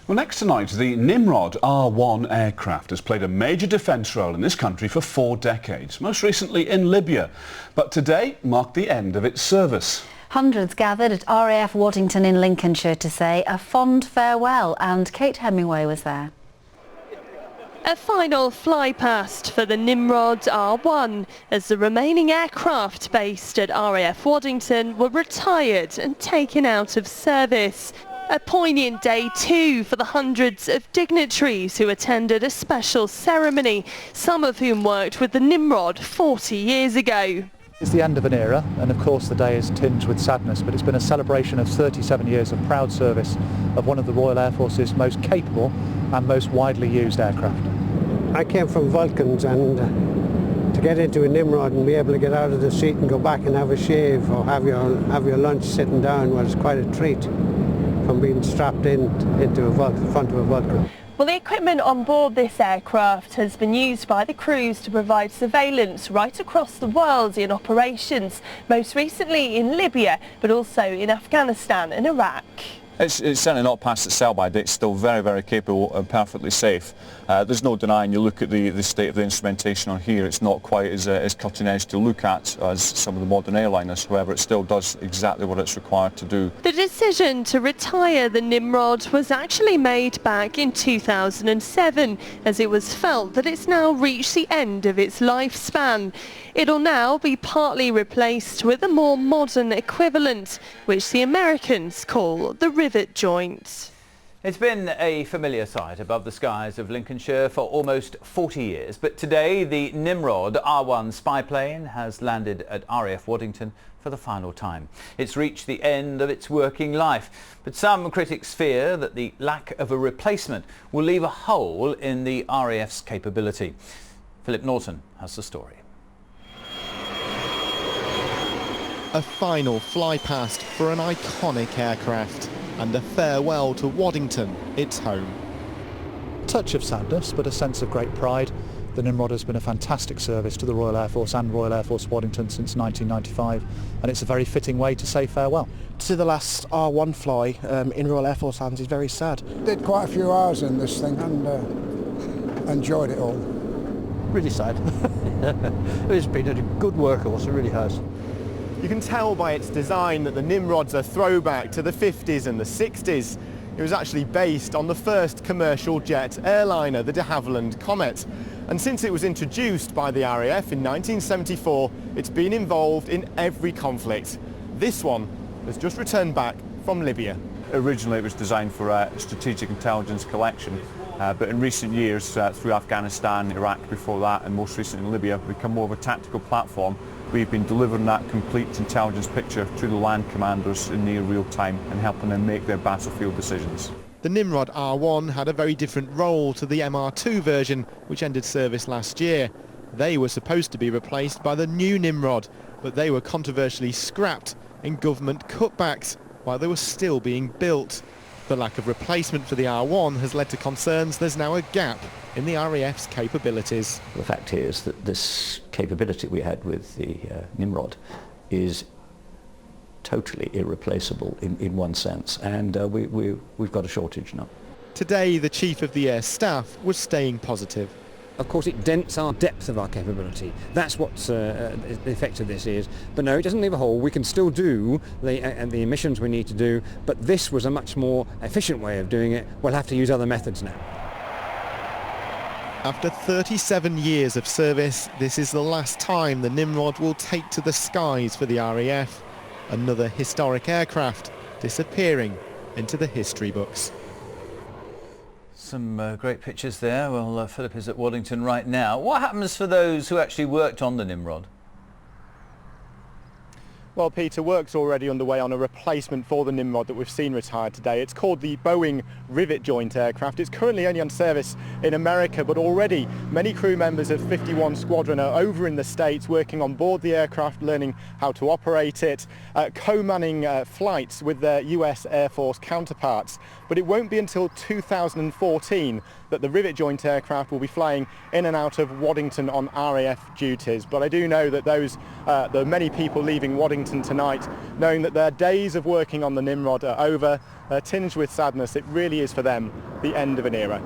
Well, next tonight, the Nimrod R1 aircraft has played a major defence role in this country for 4 decades, most recently in Libya. But today marked the end of its service. Hundreds gathered at RAF Waddington in Lincolnshire to say a fond farewell, and Kate Hemingway was there. A final fly past for the Nimrod R1 as the remaining aircraft based at RAF Waddington were retired and taken out of service. A poignant day too for the hundreds of dignitaries who attended a special ceremony, some of whom worked with the Nimrod 40 years ago. It's the end of an era, and of course the day is tinged with sadness, but it's been a celebration of 37 years of proud service of one of the Royal Air Force's most capable and most widely used aircraft. I came from Vulcans, and to get into a Nimrod and be able to get out of the seat and go back and have a shave or have your lunch sitting down was quite a treat from being strapped into the front of a Vulcan. Well, the equipment on board this aircraft has been used by the crews to provide surveillance right across the world in operations, most recently in Libya, but also in Afghanistan and Iraq. It's certainly not past its sell-by date. It's still very, very capable and perfectly safe. There's no denying, you look at the state of the instrumentation on here, it's not quite as cutting edge to look at as some of the modern airliners. However, it still does exactly what it's required to do. The decision to retire the Nimrod was actually made back in 2007, as it was felt that it's now reached the end of its lifespan. It'll now be partly replaced with a more modern equivalent, which the Americans call the rivet joint. It's been a familiar sight above the skies of Lincolnshire for almost 40 years, but today the Nimrod R1 spy plane has landed at RAF Waddington for the final time. It's reached the end of its working life, but some critics fear that the lack of a replacement will leave a hole in the RAF's capability. Philip Norton has the story. A final fly past for an iconic aircraft and a farewell to Waddington, its home. Touch of sadness, but a sense of great pride. The Nimrod has been a fantastic service to the Royal Air Force and Royal Air Force Waddington since 1995, and it's a very fitting way to say farewell. To the last R1 fly in Royal Air Force hands is very sad. Did quite a few hours in this thing and enjoyed it all. Really sad. It's been a good workhorse, it really has. You can tell by its design that the Nimrod's a throwback to the 50s and the 60s. It was actually based on the first commercial jet airliner, the de Havilland Comet. And since it was introduced by the RAF in 1974, it's been involved in every conflict. This one has just returned back from Libya. Originally it was designed for strategic intelligence collection, but in recent years, through Afghanistan, Iraq before that, and most recently in Libya, become more of a tactical platform. We've been delivering that complete intelligence picture to the land commanders in near real time and helping them make their battlefield decisions. The Nimrod R1 had a very different role to the MR2 version, which ended service last year. They were supposed to be replaced by the new Nimrod, but they were controversially scrapped in government cutbacks while they were still being built. The lack of replacement for the R1 has led to concerns there's now a gap in the RAF's capabilities. The fact is that this capability we had with the Nimrod is totally irreplaceable in one sense, and we've got a shortage now. Today the Chief of the Air Staff was staying positive. Of course it dents our depth of our capability. That's what the effect of this is. But no, it doesn't leave a hole. We can still do the emissions we need to do, but this was a much more efficient way of doing it. We'll have to use other methods now. After 37 years of service, this is the last time the Nimrod will take to the skies for the RAF. Another historic aircraft disappearing into the history books. Some great pictures there. Well, Philip is at Waddington right now. What happens for those who actually worked on the Nimrod? Well, Peter, work's already underway on a replacement for the Nimrod that we've seen retired today. It's called the Boeing rivet joint aircraft. It's currently only on service in America, but already many crew members of 51 Squadron are over in the States working on board the aircraft, learning how to operate it, co-manning flights with their US Air Force counterparts. But it won't be until 2014 that the rivet joint aircraft will be flying in and out of Waddington on RAF duties. But I do know that there are many people leaving Waddington Waddington tonight, knowing that their days of working on the Nimrod are over, tinged with sadness. It really is for them the end of an era.